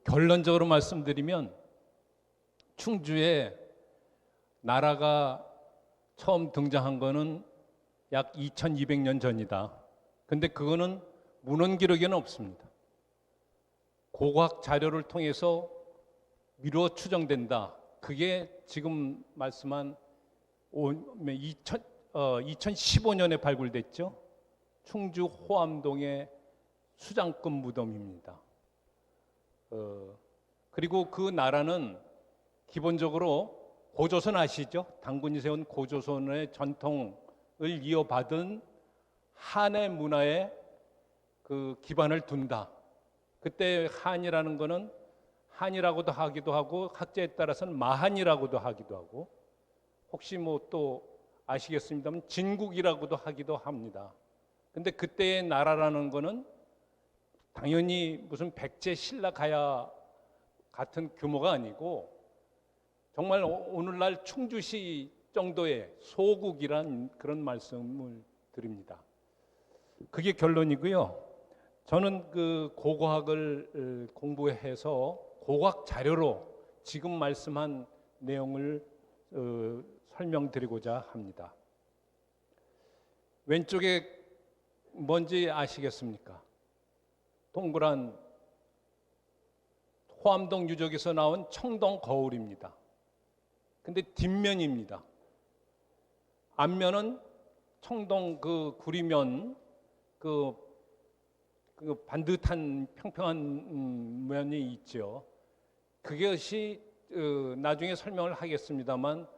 결론적으로 말씀드리면 충주에 나라가 처음 등장한 거는 약 2200년 전이다. 근데 그거는 문헌 기록에는 없습니다. 고고학 자료를 통해서 미루어 추정된다. 그게 지금 말씀한 2015년에 발굴됐죠. 충주 호암동의 수장급 무덤입니다. 그리고 그 나라는 기본적으로 고조선 아시죠? 당군이 세운 고조선의 전통을 이어받은 한의 문화에 그 기반을 둔다. 그때 한이라는 거는 한이라고도 하기도 하고 학자에 따라서는 마한이라고도 하기도 하고 혹시 뭐 또 아시겠습니다만 진국이라고도 하기도 합니다. 근데 그때의 나라라는 거는 당연히 무슨 백제 신라 가야 같은 규모가 아니고 정말 오늘날 충주시 정도의 소국이란 그런 말씀을 드립니다. 그게 결론이고요. 저는 그 고고학을 공부해서 고고학 자료로 지금 말씀한 내용을 설명드리고자 합니다. 왼쪽에 뭔지 아시겠습니까? 동그란 호암동 유적에서 나온 청동 거울입니다. 근데 뒷면입니다. 앞면은 청동 그 구리면 그 반듯한 평평한 면이 있죠. 그것이 나중에 설명을 하겠습니다만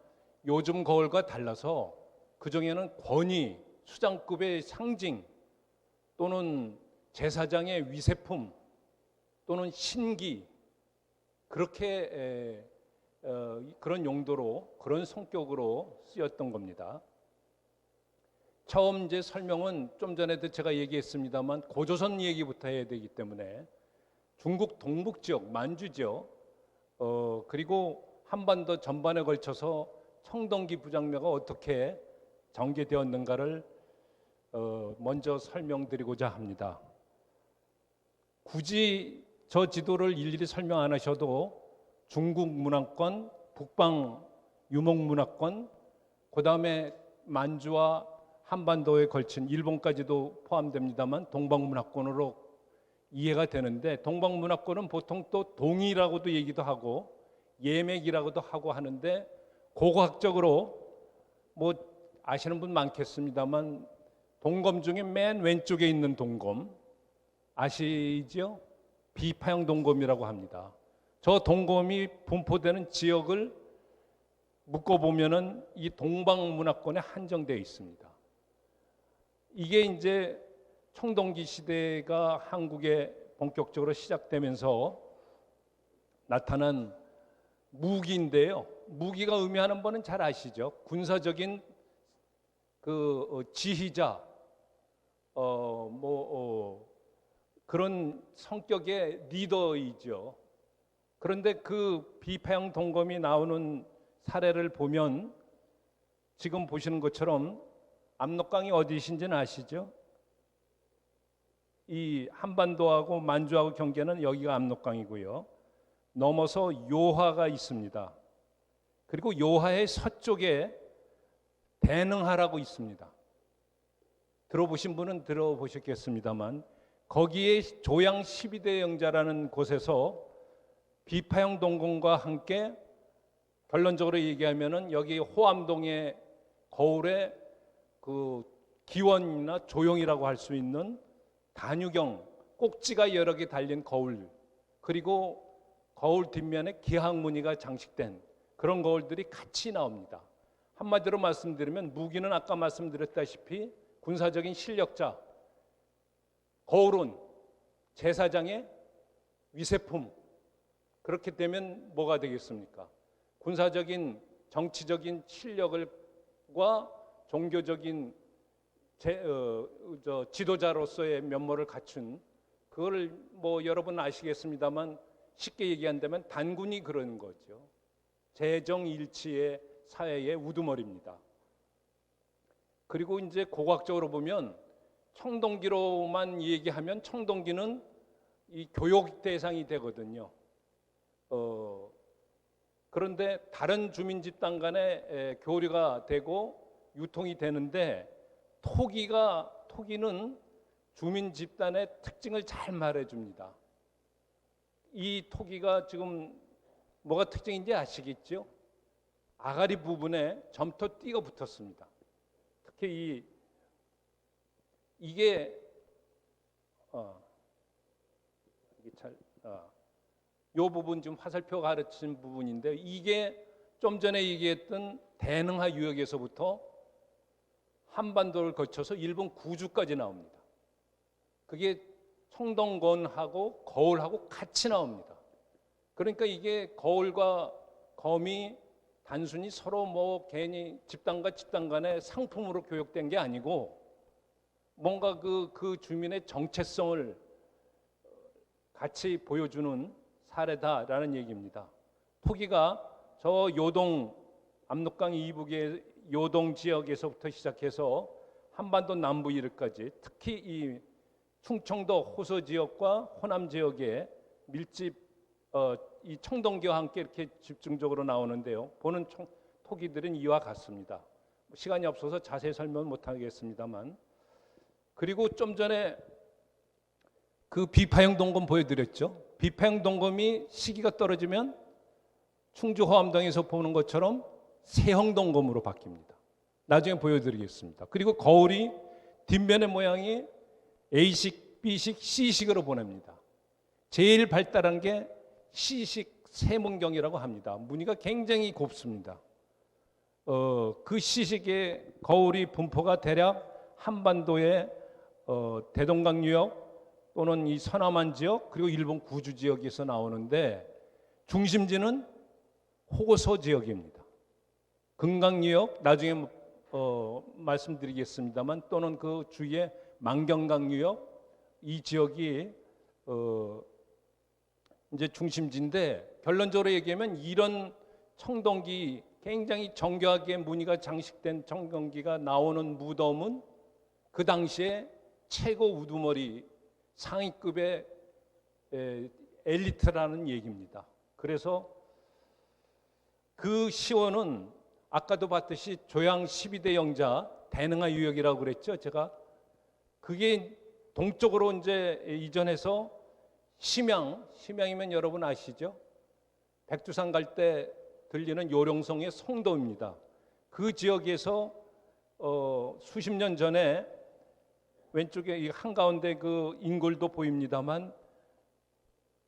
요즘 거울과 달라서 그 중에는 권위, 수장급의 상징 또는 제사장의 위세품 또는 신기 그렇게 그런 용도로 그런 성격으로 쓰였던 겁니다. 처음 이제 설명은 좀 전에도 제가 얘기했습니다만 고조선 얘기부터 해야 되기 때문에 중국 동북 지역 만주 지역 그리고 한반도 전반에 걸쳐서 청동기 부장묘가 어떻게 전개되었는가를 먼저 설명드리고자 합니다. 굳이 저 지도를 일일이 설명 안 하셔도 중국 문화권, 북방 유목 문화권, 그 다음에 만주와 한반도에 걸친 일본까지도 포함됩니다만 동방문화권으로 이해가 되는데 동방문화권은 보통 또 동이라고도 얘기도 하고 예맥이라고도 하고 하는데 고고학적으로 뭐 아시는 분 많겠습니다만 동검 중에 맨 왼쪽에 있는 동검 아시죠? 비파형 동검이라고 합니다. 저 동검이 분포되는 지역을 묶어보면은 이 동방문화권에 한정되어 있습니다. 이게 이제 청동기 시대가 한국에 본격적으로 시작되면서 나타난 무기인데요. 무기가 의미하는 바는 잘 아시죠? 군사적인 그 지휘자, 그런 성격의 리더이죠. 그런데 그 비파형 동검이 나오는 사례를 보면 지금 보시는 것처럼 압록강이 어디신지는 아시죠? 이 한반도하고 만주하고 경계는 여기가 압록강이고요. 넘어서 요하가 있습니다. 그리고 요하의 서쪽에 대능하라고 있습니다. 들어보신 분은 들어보셨겠습니다만 거기에 조양 12대 영자라는 곳에서 비파형 동검과 함께 결론적으로 얘기하면은 여기 호암동의 거울에 그 기원이나 조형이라고 할 수 있는 단유경 꼭지가 여러 개 달린 거울 그리고 거울 뒷면에 기항무늬가 장식된 그런 거울들이 같이 나옵니다. 한마디로 말씀드리면 무기는 아까 말씀드렸다시피 군사적인 실력자, 거울은 제사장의 위세품. 그렇게 되면 뭐가 되겠습니까? 군사적인 정치적인 실력과 종교적인 지도자로서의 면모를 갖춘 그거를 뭐 여러분 아시겠습니다만 쉽게 얘기한다면 단군이 그런 거죠. 재정일치의 사회의 우두머리입니다. 그리고 이제 고고학적으로 보면 청동기로만 얘기하면 청동기는 이 교육 대상이 되거든요. 그런데 다른 주민 집단 간에 교류가 되고 유통이 되는데 토기는 주민 집단의 특징을 잘 말해줍니다. 이 토기가 지금 뭐가 특징인지 아시겠죠? 아가리 부분에 점토 띠가 붙었습니다. 특히 이게 요 부분 지금 화살표 가르친 부분인데 이게 좀 전에 얘기했던 대능하 유역에서부터 한반도를 거쳐서 일본 구주까지 나옵니다. 그게 청동건하고 거울하고 같이 나옵니다. 그러니까 이게 거울과 검이 단순히 서로 뭐 괜히 집단과 집단 간의 상품으로 교역된 게 아니고 뭔가 그 주민의 정체성을 같이 보여주는 사례다라는 얘기입니다. 토기가 저 요동 압록강 이북의 요동 지역에서부터 시작해서 한반도 남부 이르까지 특히 이 충청도 호서 지역과 호남 지역의 밀집 이 청동기와 함께 이렇게 집중적으로 나오는데요. 보는 토기들은 이와 같습니다. 시간이 없어서 자세히 설명 못 하겠습니다만 그리고 좀 전에 그 비파형 동검 보여드렸죠. 비파형 동검이 시기가 떨어지면 충주 호암동에서 보는 것처럼 세형 동검으로 바뀝니다. 나중에 보여드리겠습니다. 그리고 거울이 뒷면의 모양이 A식, B식, C식으로 보냅니다. 제일 발달한 게 C식 세문경이라고 합니다. 무늬가 굉장히 곱습니다. 그 C식의 거울이 분포가 대략 한반도의 대동강 유역 또는 이 서남한 지역 그리고 일본 구주 지역에서 나오는데 중심지는 호고서 지역입니다. 금강 유역 나중에 말씀드리겠습니다만 또는 그 주위에 만경강 유역 이 지역이 이제 중심지인데 결론적으로 얘기하면 이런 청동기 굉장히 정교하게 무늬가 장식된 청동기가 나오는 무덤은 그 당시에 최고 우두머리 상위급의 엘리트라는 얘기입니다. 그래서 그 시원은 아까도 봤듯이 조양 12대 영자 대능하 유역이라고 그랬죠. 제가 그게 동쪽으로 이제 이전해서 심양이면 여러분 아시죠? 백두산 갈 때 들리는 요령성의 송도입니다. 그 지역에서 수십 년 전에 왼쪽에 이 한가운데 그 인골도 보입니다만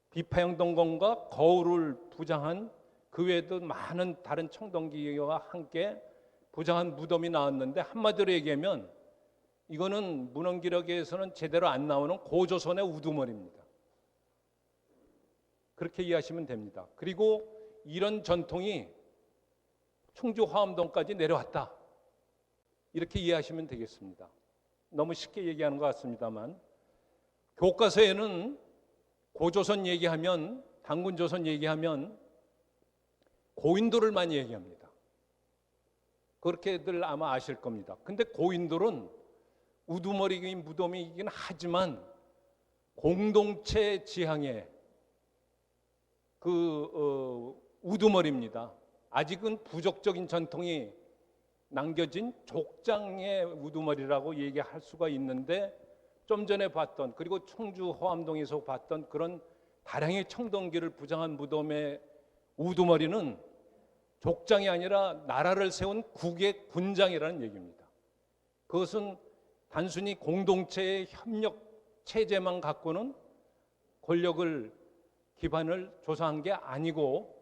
비파형 동검과 거울을 부장한 그 외에도 많은 다른 청동기와 함께 부장한 무덤이 나왔는데 한마디로 얘기하면 이거는 문헌기록에서는 제대로 안 나오는 고조선의 우두머리입니다. 그렇게 이해하시면 됩니다. 그리고 이런 전통이 충주 화엄동까지 내려왔다. 이렇게 이해하시면 되겠습니다. 너무 쉽게 얘기하는 것 같습니다만 교과서에는 고조선 얘기하면 당군조선 얘기하면 고인돌을 많이 얘기합니다. 그렇게들 아마 아실 겁니다. 근데 고인돌은 우두머리 무덤이긴 하지만 공동체 지향의 우두머리입니다. 아직은 부족적인 전통이 남겨진 족장의 우두머리라고 얘기할 수가 있는데 좀 전에 봤던 그리고 충주 호암동에서 봤던 그런 다량의 청동기를 부장한 무덤의 우두머리는 족장이 아니라 나라를 세운 국의 군장이라는 얘기입니다. 그것은 단순히 공동체의 협력 체제만 갖고는 권력을 기반을 조성한 게 아니고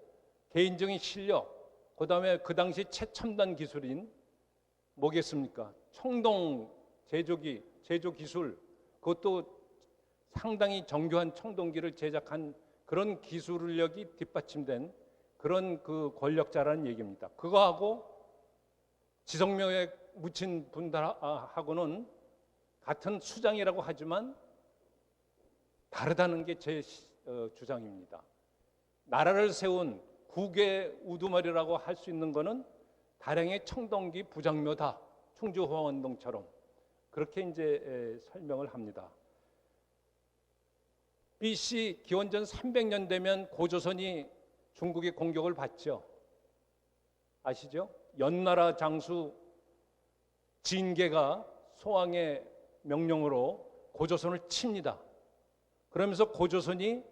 개인적인 실력, 그다음에 그 당시 최첨단 기술인 뭐겠습니까? 청동 제조 기술, 그것도 상당히 정교한 청동기를 제작한 그런 기술력이 뒷받침된 그런 그 권력자라는 얘기입니다. 그거하고 지성명에 묻힌 분들하고는 같은 수장이라고 하지만 다르다는 게 제 주장입니다. 나라를 세운 국의 우두머리라고 할 수 있는 것은 다량의 청동기 부장묘다. 충주 호암동처럼 그렇게 이제 설명을 합니다. BC 기원전 300년 되면 고조선이 중국의 공격을 받죠. 아시죠? 연나라 장수 진계가 소왕의 명령으로 고조선을 칩니다. 그러면서 고조선이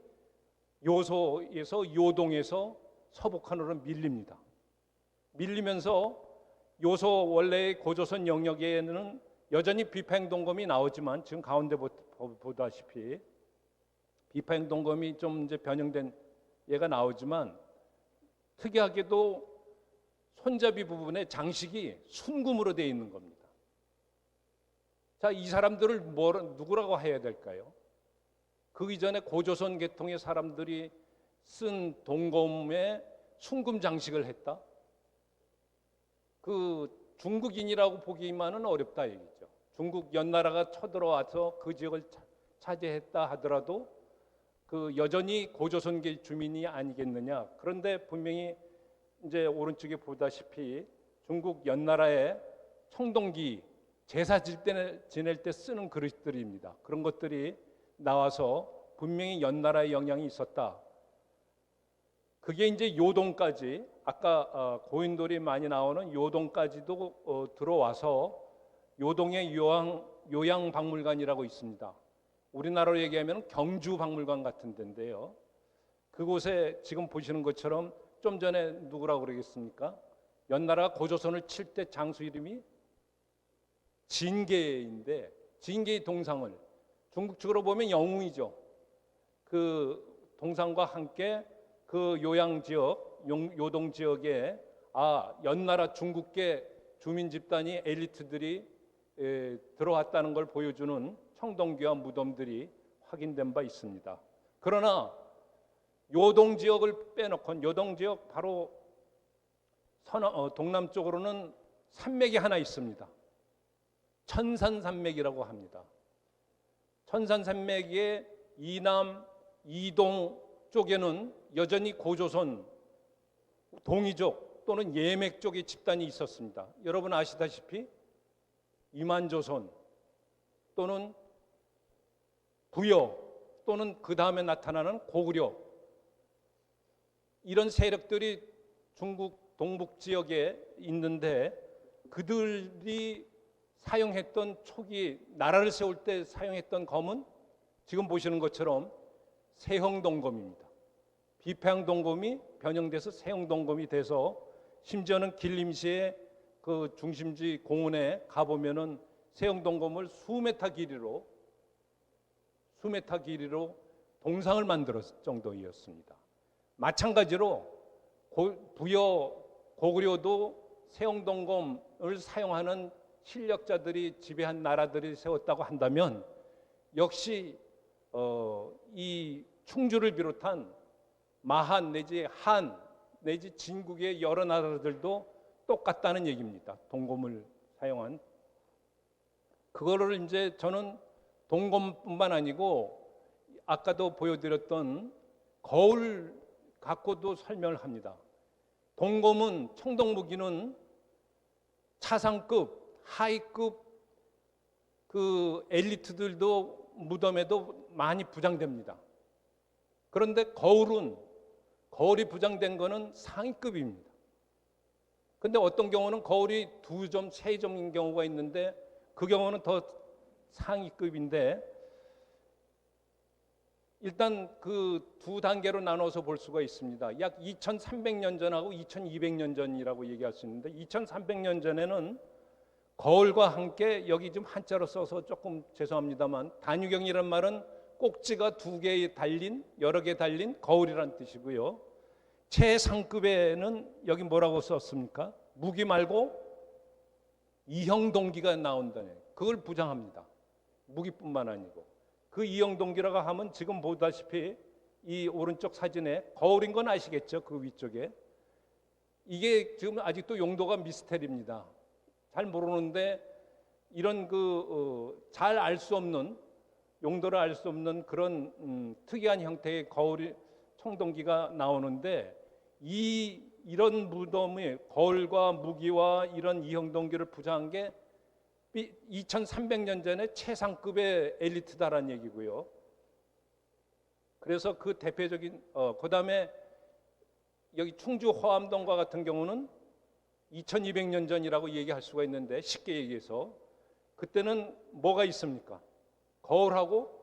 요소에서 요동에서 서북한으로 밀립니다. 밀리면서 요소 원래의 고조선 영역에는 여전히 비파행동검이 나오지만 지금 가운데 보다시피 비파행동검이 좀 이제 변형된 얘가 나오지만 특이하게도 손잡이 부분에 장식이 순금으로 되어 있는 겁니다. 자, 이 사람들을 누구라고 해야 될까요? 그 이전에 고조선 계통의 사람들이 쓴 동검에 순금 장식을 했다? 그 중국인이라고 보기만은 어렵다 얘기죠. 중국 연나라가 쳐들어와서 그 지역을 차지했다 하더라도 그 여전히 고조선계 주민이 아니겠느냐. 그런데 분명히 이제 오른쪽에 보다시피 중국 연나라의 청동기 제사 지낼 때 쓰는 그릇들입니다. 그런 것들이 나와서 분명히 연나라의 영향이 있었다. 그게 이제 요동까지 아까 고인돌이 많이 나오는 요동까지도 들어와서 요동의 요양박물관이라고 있습니다. 우리나라로 얘기하면 경주박물관 같은 데인데요. 그곳에 지금 보시는 것처럼 좀 전에 누구라고 그러겠습니까? 연나라가 고조선을 칠 때 장수 이름이 진계인데 진계의 동상을 중국 측으로 보면 영웅이죠. 그 동상과 함께 그 요양지역, 요동지역에 연나라 중국계 주민 집단이 엘리트들이 들어왔다는 걸 보여주는 청동기와 무덤들이 확인된 바 있습니다. 그러나 요동지역을 빼놓고 요동지역 바로 동남쪽으로는 산맥이 하나 있습니다. 천산산맥이라고 합니다. 천산산맥의 이남, 이동 쪽에는 여전히 고조선, 동이족 또는 예맥 쪽의 집단이 있었습니다. 여러분 아시다시피 이만조선 또는 부여 또는 그 다음에 나타나는 고구려 이런 세력들이 중국 동북 지역에 있는데 그들이 사용했던 초기 나라를 세울 때 사용했던 검은 지금 보시는 것처럼 세형동검입니다. 비파형동검이 변형돼서 세형동검이 돼서 심지어는 길림시의 그 중심지 공원에 가보면은 세형동검을 수메타 길이로 동상을 만들었을 정도였습니다. 마찬가지로 부여 고구려도 세형동검을 사용하는 실력자들이 지배한 나라들이 세웠다고 한다면 역시 이 충주를 비롯한 마한 내지 한 내지 진국의 여러 나라들도 똑같다는 얘기입니다. 동검을 사용한 그거를 이제 저는 동검뿐만 아니고 아까도 보여드렸던 거울 갖고도 설명을 합니다. 동검은 청동무기는 차상급, 하위급 그 엘리트들도 무덤에도 많이 부장됩니다. 그런데 거울이 부장된 거는 상위급입니다. 근데 어떤 경우는 거울이 2점, 3점인 경우가 있는데 그 경우는 더 상위급인데 일단 그 두 단계로 나눠서 볼 수가 있습니다. 약 2300년 전하고 2200년 전이라고 얘기할 수 있는데 2300년 전에는 거울과 함께 여기 좀 한자로 써서 조금 죄송합니다만 단유경이란 말은 꼭지가 2개 달린 여러 개 달린 거울이란 뜻이고요. 최상급에는 여기 뭐라고 썼습니까? 무기 말고 이형동기가 나온다네. 그걸 부장합니다. 무기뿐만 아니고 그 이형동기라고 하면 지금 보다시피 이 오른쪽 사진에 거울인 건 아시겠죠? 그 위쪽에 이게 지금 아직도 용도가 미스테리입니다. 잘 모르는데 이런 잘 알 수 없는 용도를 알 수 없는 그런 특이한 형태의 거울이 청동기가 나오는데 이런 무덤의 거울과 무기와 이런 이형동기를 부장한 게 2300년 전에 최상급의 엘리트다라는 얘기고요. 그래서 그 대표적인 그다음에 여기 충주 호암동과 같은 경우는 2200년 전이라고 얘기할 수가 있는데, 쉽게 얘기해서 그때는 뭐가 있습니까? 거울하고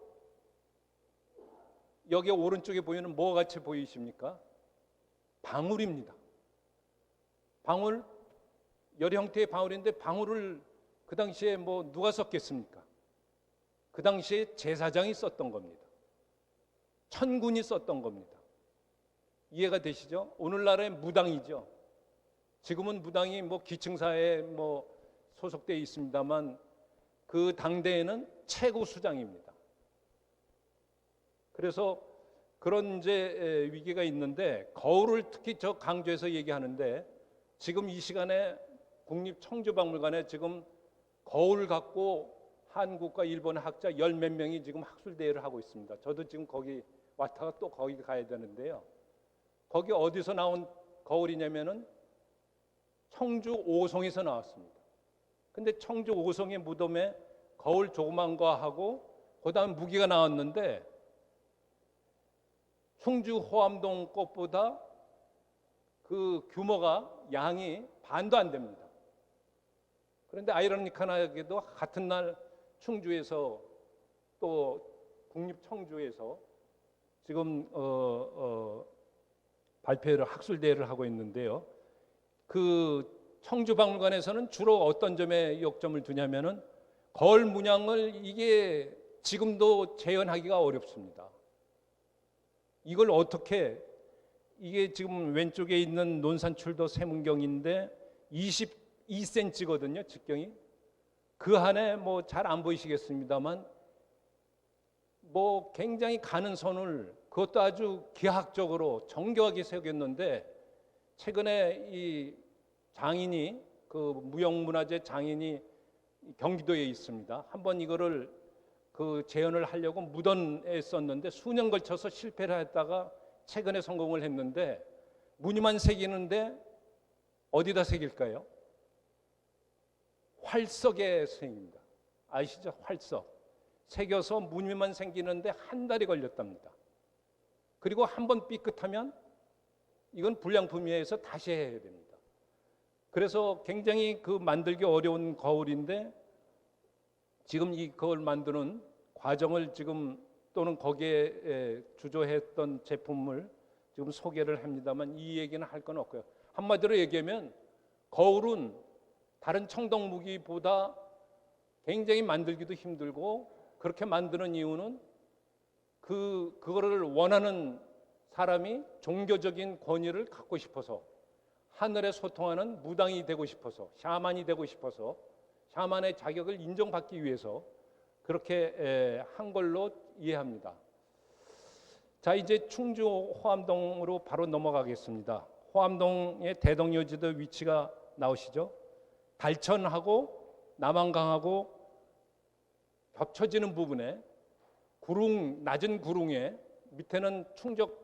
여기 오른쪽에 보이는 뭐 같이 보이십니까? 방울입니다. 방울, 여러 형태의 방울인데, 방울을 그 당시에 뭐 누가 썼겠습니까? 그 당시에 제사장이 썼던 겁니다. 천군이 썼던 겁니다. 이해가 되시죠? 오늘날의 무당이죠. 지금은 무당이 뭐 기층사회에 뭐 소속되어 있습니다만, 그 당대에는 최고 수장입니다. 그래서 그런 이제 위기가 있는데, 거울을 특히 저 강조해서 얘기하는데, 지금 이 시간에 국립청주박물관에 지금 거울 갖고 한국과 일본의 학자 열 몇 명이 지금 학술 대회를 하고 있습니다. 저도 지금 거기 왔다가 또 거기 가야 되는데요. 거기 어디서 나온 거울이냐면은 청주 오송에서 나왔습니다. 근데 청주 오송의 무덤에 거울 조그만 거 하고 그다음 무기가 나왔는데, 충주 호암동 것보다 그 규모가 양이 반도 안 됩니다. 그런데 아이러니컬하게도 같은 날 충주에서 또 국립청주에서 지금 발표를 학술 대회를 하고 있는데요. 그 청주박물관에서는 주로 어떤 점에 역점을 두냐면은 거울 문양을 이게 지금도 재현하기가 어렵습니다. 이걸 어떻게, 이게 지금 왼쪽에 있는 논산출도 세문경인데 22cm거든요, 직경이. 그 안에 뭐 잘 안 보이시겠습니다만 뭐 굉장히 가는 선을, 그것도 아주 기하학적으로 정교하게 새겼는데, 최근에 이 장인이, 그 무형문화재 장인이 경기도에 있습니다. 한번 이거를 그 재현을 하려고 무던에 썼는데 수년 걸쳐서 실패를 했다가 최근에 성공을 했는데, 무늬만 새기는데 어디다 새길까요? 활석에 새깁니다. 아시죠? 활석. 새겨서 무늬만 생기는데 한 달이 걸렸답니다. 그리고 한번 삐끗하면 이건 불량품이에 해서 다시 해야 됩니다. 그래서 굉장히 그 만들기 어려운 거울인데, 지금 이 거울 만드는 과정을 지금, 또는 거기에 주조했던 제품을 지금 소개를 합니다만, 이 얘기는 할 건 없고요. 한마디로 얘기하면 거울은 다른 청동 무기보다 굉장히 만들기도 힘들고, 그렇게 만드는 이유는 그거를 원하는 사람이 종교적인 권위를 갖고 싶어서, 하늘에 소통하는 무당이 되고 싶어서, 샤만이 되고 싶어서, 샤만의 자격을 인정받기 위해서 그렇게 한 걸로 이해합니다. 자, 이제 충주 호암동으로 바로 넘어가겠습니다. 호암동의 대동요지도 위치가 나오시죠? 달천하고 남한강하고 겹쳐지는 부분에 낮은 구릉에 밑에는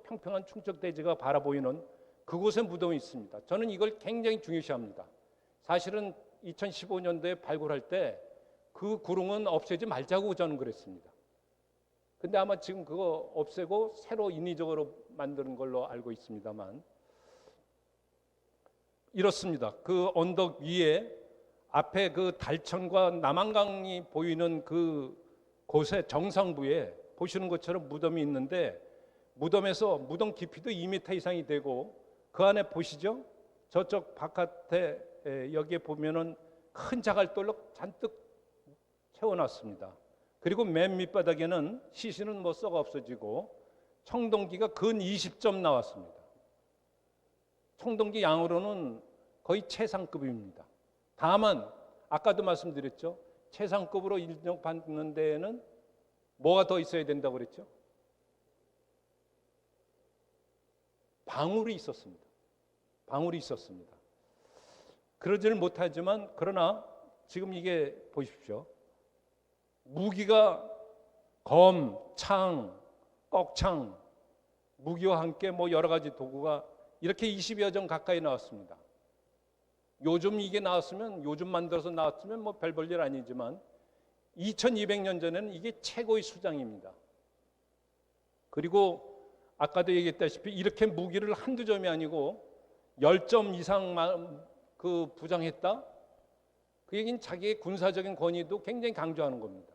평평한 충청대지가 바라보이는 그곳에 무덤이 있습니다. 저는 이걸 굉장히 중요시합니다. 사실은 2015년도에 발굴할 때 그 구릉은 없애지 말자고 저는 그랬습니다. 근데 아마 지금 그거 없애고 새로 인위적으로 만드는 걸로 알고 있습니다만, 이렇습니다. 그 언덕 위에 앞에 그 달천과 남한강이 보이는 그 곳의 정상부에 보시는 것처럼 무덤이 있는데, 무덤 깊이도 2m 이상이 되고, 그 안에 보시죠? 저쪽 바깥에 여기에 보면은 큰 자갈돌로 잔뜩 채워놨습니다. 그리고 맨 밑바닥에는 시신은 뭐 썩어 없어지고 청동기가 근 20점 나왔습니다. 청동기 양으로는 거의 최상급입니다. 다만 아까도 말씀드렸죠. 최상급으로 인정받는 데에는 뭐가 더 있어야 된다고 그랬죠? 방울이 있었습니다. 방울이 있었습니다. 그러지를 못하지만, 그러나 지금 이게 보십시오. 무기가 검, 창, 꺽창, 무기와 함께 뭐 여러 가지 도구가 이렇게 20여 점 가까이 나왔습니다. 요즘 이게 나왔으면, 요즘 만들어서 나왔으면 뭐 별 볼 일 아니지만 2200년 전에는 이게 최고의 수장입니다. 그리고 아까도 얘기했다시피 이렇게 무기를 한두 점이 아니고 10점 이상 부장했다. 그 얘기는 자기의 군사적인 권위도 굉장히 강조하는 겁니다.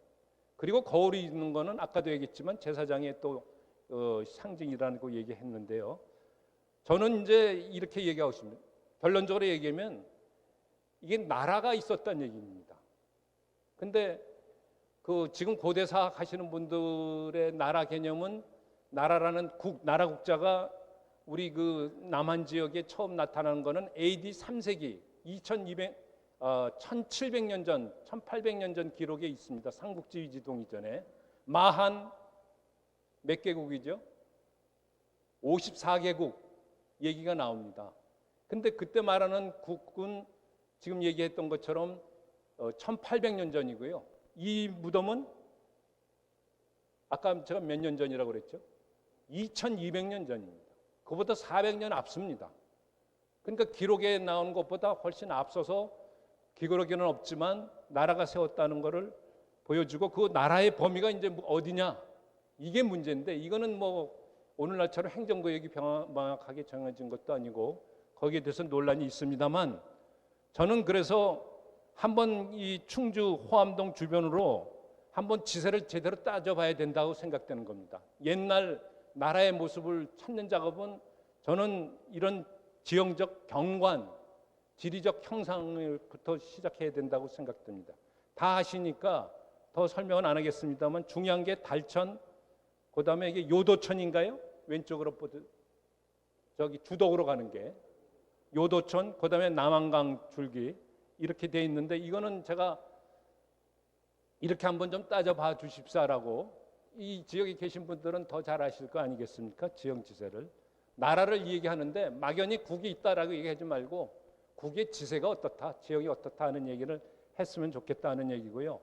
그리고 거울이 있는 거는 아까도 얘기했지만 제사장의 또 상징이라는 거 얘기했는데요. 저는 이제 이렇게 얘기하고 있습니다. 결론적으로 얘기하면 이게 나라가 있었다는 얘기입니다. 근데 지금 고대사학 하시는 분들의 나라 개념은 나라라는 나라 국자가 우리 남한 지역에 처음 나타나는 거는 AD 3세기 1700년 전, 1800년 전 기록에 있습니다. 삼국지 지동이 전에 마한 몇 개국이죠? 54개국 얘기가 나옵니다. 근데 그때 말하는 국은 지금 얘기했던 것처럼 1800년 전이고요. 이 무덤은 아까 제가 몇 년 전이라고 그랬죠? 2200년 전입니다. 그보다 400년 앞섭니다. 그러니까 기록에 나오는 것보다 훨씬 앞서서 기록에는 없지만 나라가 세웠다는 것을 보여주고 그 나라의 범위가 이제 어디냐 이게 문제인데 이거는 오늘날처럼 행정구역이 명확하게 정해진 것도 아니고 거기에 대해서 논란이 있습니다만 저는 그래서 한번 이 충주 호암동 주변으로 한번 지세를 제대로 따져봐야 된다고 생각되는 겁니다. 옛날 나라의 모습을 찾는 작업은 저는 이런 지형적 경관, 지리적 형상부터 시작해야 된다고 생각됩니다. 다 하시니까 더 설명은 안 하겠습니다만 중요한 게 달천, 그다음에 이게 요도천인가요? 왼쪽으로 저기 주덕으로 가는 게 요도천, 그다음에 남한강 줄기 이렇게 돼 있는데 이거는 제가 이렇게 한번 좀 따져봐 주십사라고 이 지역에 계신 분들은 더 잘 아실 거 아니겠습니까? 지형 지세를 나라를 얘기하는데 막연히 국이 있다라고 얘기하지 말고 국의 지세가 어떻다, 지형이 어떻다 하는 얘기를 했으면 좋겠다는 얘기고요.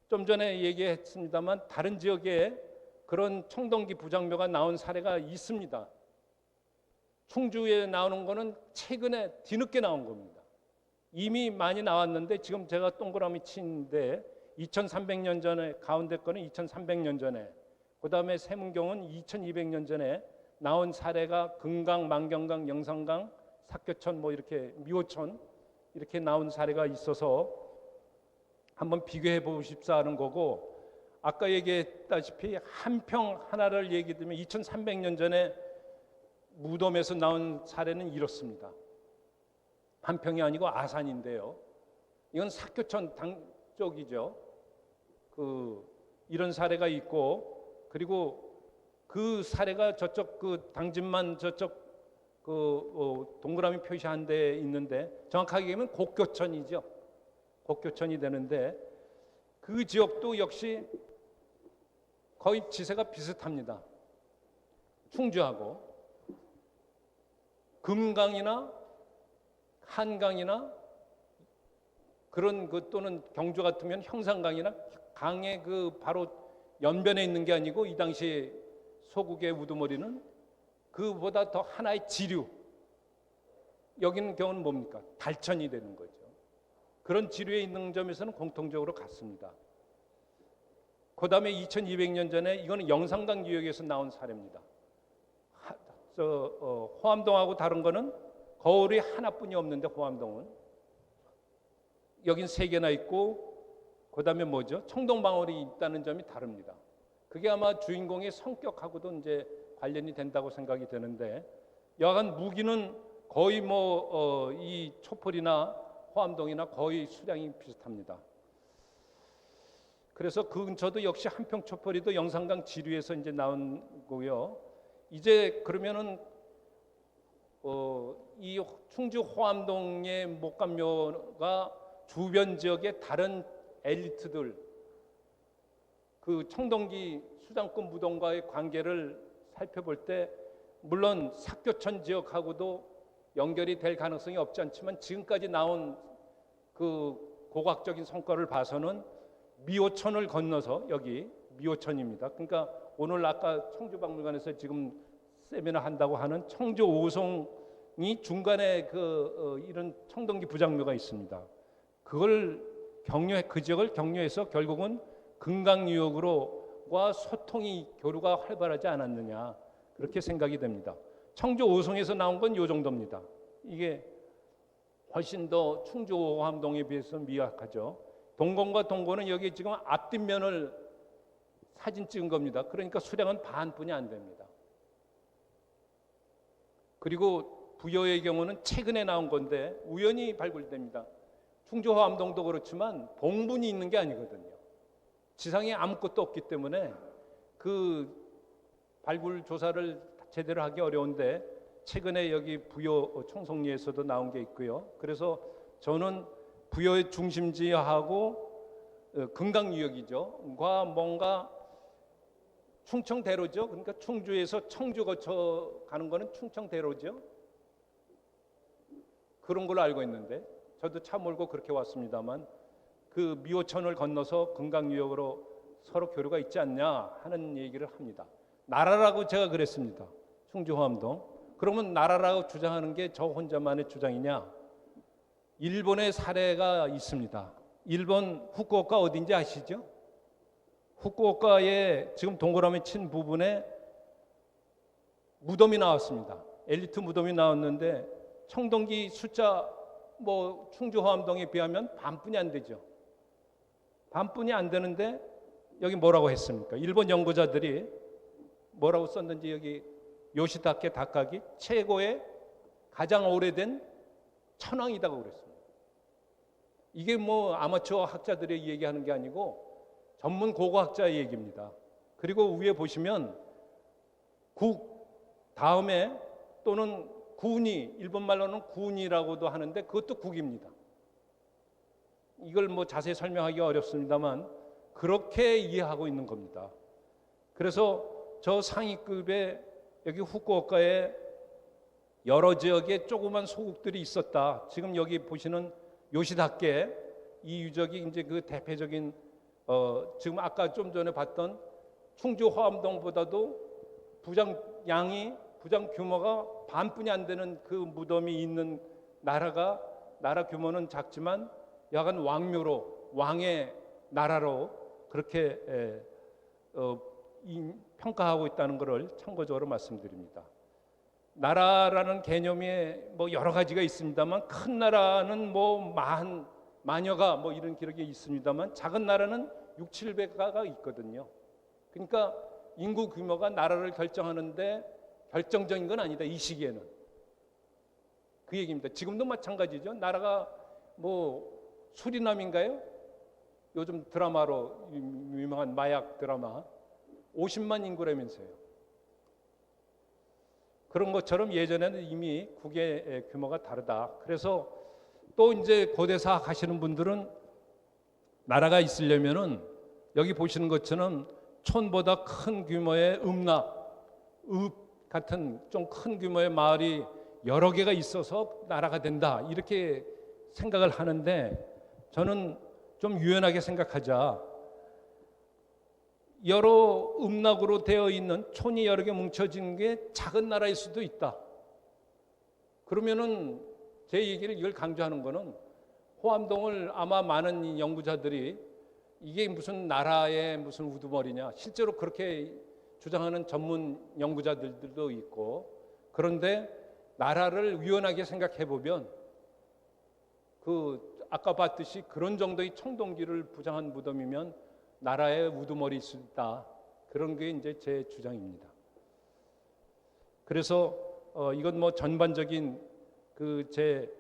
좀 전에 얘기했습니다만 다른 지역에 그런 청동기 부장묘가 나온 사례가 있습니다. 충주에 나오는 거는 최근에 뒤늦게 나온 겁니다. 이미 많이 나왔는데 지금 제가 동그라미 친데 2300년 전에 가운데 거는 2300년 전에 그다음에 세문경은 2200년 전에 나온 사례가 금강, 만경강, 영산강, 삭교천 이렇게 미호천 이렇게 나온 사례가 있어서 한번 비교해 보십사 하는 거고 아까 얘기했다시피 한평 하나를 얘기 들으면 2300년 전에 무덤에서 나온 사례는 이렇습니다. 한평이 아니고 아산인데요. 이건 삭교천 쪽이죠. 이런 사례가 있고 그리고 그 사례가 저쪽 당진만 저쪽 동그라미 표시한 데 있는데 정확하게 얘기하면 곡교천이죠. 곡교천이 되는데 그 지역도 역시 거의 지세가 비슷합니다. 충주하고 금강이나 한강이나 그런 또는 경주 같으면 형산강이나 강의 바로 연변에 있는 게 아니고 이 당시 소국의 우두머리는 그보다 더 하나의 지류. 여기는 경우는 뭡니까? 달천이 되는 거죠. 그런 지류에 있는 점에서는 공통적으로 같습니다. 그 다음에 2200년 전에 이거는 영산강 유역에서 나온 사례입니다. 호암동하고 다른 거는 거울이 하나뿐이 없는데 호암동은 여긴 3개나 있고 그 다음에 뭐죠? 청동방울이 있다는 점이 다릅니다. 그게 아마 주인공의 성격하고도 이제 관련이 된다고 생각이 되는데 여하간 무기는 거의 이 촛불이나 호암동이나 거의 수량이 비슷합니다. 그래서 그 근처도 역시 한평 촛불이도 영산강 지류에서 이제 나온 거고요. 이제 그러면은 이 충주 호암동의 목감묘가 주변 지역의 다른 엘리트들 청동기 수장급 무덤과의 관계를 살펴볼 때 물론 삭교천 지역하고도 연결이 될 가능성이 없지 않지만 지금까지 나온 고고학적인 성과를 봐서는 미호천을 건너서 여기 미호천입니다. 그러니까 오늘 아까 청주박물관에서 지금 세미나 한다고 하는 청주 오송이 중간에 이런 청동기 부장묘가 있습니다. 그 지역을 경유해서 결국은 금강 유역으로와 소통이 교류가 활발하지 않았느냐. 그렇게 생각이 됩니다. 청주 오송에서 나온 건 요 정도입니다. 이게 훨씬 더 충주 오함동에 비해서 미약하죠. 동gon과 동고는 여기 지금 앞뒷면을 사진 찍은 겁니다. 그러니까 수량은 반뿐이 안 됩니다. 그리고 부여의 경우는 최근에 나온 건데 우연히 발굴됩니다. 충주 오함동도 그렇지만 봉분이 있는 게 아니거든요. 지상에 아무것도 없기 때문에 그 발굴 조사를 제대로 하기 어려운데 최근에 여기 부여 총성리에서도 나온 게 있고요. 그래서 저는 부여의 중심지하고 금강유역이죠.과 뭔가 충청대로죠. 그러니까 충주에서 청주 거쳐 가는 거는 충청대로죠. 그런 걸로 알고 있는데 저도 차 몰고 그렇게 왔습니다만 그 미호천을 건너서 금강유역으로 서로 교류가 있지 않냐 하는 얘기를 합니다. 나라라고 제가 그랬습니다. 충주 호암동. 그러면 나라라고 주장하는 게 저 혼자만의 주장이냐? 일본의 사례가 있습니다. 일본 후쿠오카 어딘지 아시죠? 후쿠오카에 지금 동그라미 친 부분에 무덤이 나왔습니다. 엘리트 무덤이 나왔는데 청동기 숫자 뭐 충주 호암동에 비하면 반뿐이 안 되죠. 반뿐이 안 되는데 여기 뭐라고 했습니까? 일본 연구자들이 뭐라고 썼는지 여기 요시다케 다카기 최고의 가장 오래된 천왕이다고 그랬습니다. 이게 뭐 아마추어 학자들이 얘기하는 게 아니고 전문 고고학자의 얘기입니다. 그리고 위에 보시면 국 다음에 또는 구니 일본 말로는 구니라고도 하는데 그것도 국입니다. 이걸 뭐 자세히 설명하기 어렵습니다만 그렇게 이해하고 있는 겁니다. 그래서 저 상위급의 여기 후쿠오카에 여러 지역에 조그만 소국들이 있었다. 지금 여기 보시는 요시다케 이 유적이 이제 그 대표적인 지금 아까 좀 전에 봤던 충주 호암동보다도 부장 규모가 반뿐이 안 되는 그 무덤이 있는 나라 규모는 작지만 약간 왕묘로 왕의 나라로 그렇게 평가하고 있다는 것을 참고적으로 말씀드립니다. 나라라는 개념이 뭐 여러 가지가 있습니다만 큰 나라는 뭐 만여가 뭐 이런 기록이 있습니다만 작은 나라는 6, 700가가 있거든요. 그러니까 인구 규모가 나라를 결정하는데 결정적인 건 아니다. 이 시기에는. 그 얘기입니다. 지금도 마찬가지죠. 나라가 뭐 수리남인가요? 요즘 드라마로 유명한 마약 드라마 50만 인구라면서요. 그런 것처럼 예전에는 이미 국의 규모가 다르다. 그래서 또 이제 고대사 가시는 분들은 나라가 있으려면은 여기 보시는 것처럼 촌보다 큰 규모의 읍 같은 좀 큰 규모의 마을이 여러 개가 있어서 나라가 된다. 이렇게 생각을 하는데 저는 좀 유연하게 생각하자. 여러 음락으로 되어 있는 촌이 여러 개 뭉쳐진 게 작은 나라일 수도 있다. 그러면은 제 얘기를 이걸 강조하는 거는 호암동을 아마 많은 연구자들이 이게 무슨 나라의 무슨 우두머리냐 실제로 그렇게 주장하는 전문 연구자들도 있고 그런데 나라를 유연하게 생각해 보면 그 아까 봤듯이 그런 정도의 청동기를 부장한 무덤이면 나라의 우두머리일 수 있다. 그런 게 이제 제 주장입니다. 그래서 이건 뭐 전반적인 그 제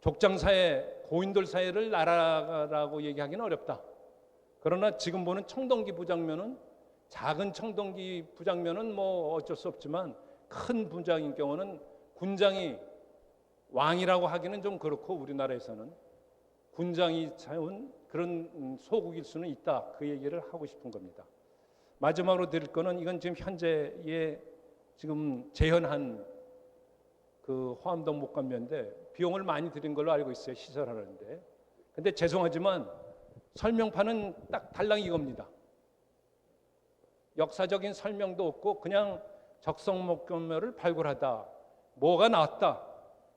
족장 사회, 고인돌 사회를 나라라고 얘기하기는 어렵다. 그러나 지금 보는 청동기 부장면은 작은 청동기 부장면은 뭐 어쩔 수 없지만 큰 부장인 경우는 군장이 왕이라고 하기는 좀 그렇고 우리나라에서는 군장이 차온 그런 소국일 수는 있다. 그 얘기를 하고 싶은 겁니다. 마지막으로 드릴 거는 이건 지금 현재의 지금 재현한 그 호암동 목감면인데 비용을 많이 들인 걸로 알고 있어요. 시설하는데. 근데 죄송하지만 설명판은 딱 달랑 이겁니다. 역사적인 설명도 없고 그냥 적성 목감면을 발굴하다. 뭐가 나왔다.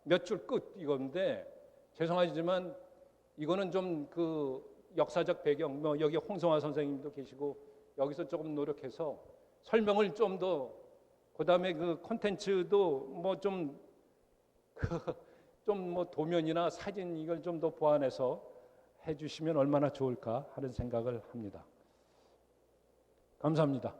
몇 줄 끝 이건데 죄송하지만 이거는 좀 그 역사적 배경, 뭐 여기 홍성화 선생님도 계시고 여기서 조금 노력해서 설명을 좀 더 그다음에 그 콘텐츠도 뭐 좀 좀 뭐 도면이나 사진 이걸 좀 더 보완해서 해주시면 얼마나 좋을까 하는 생각을 합니다. 감사합니다.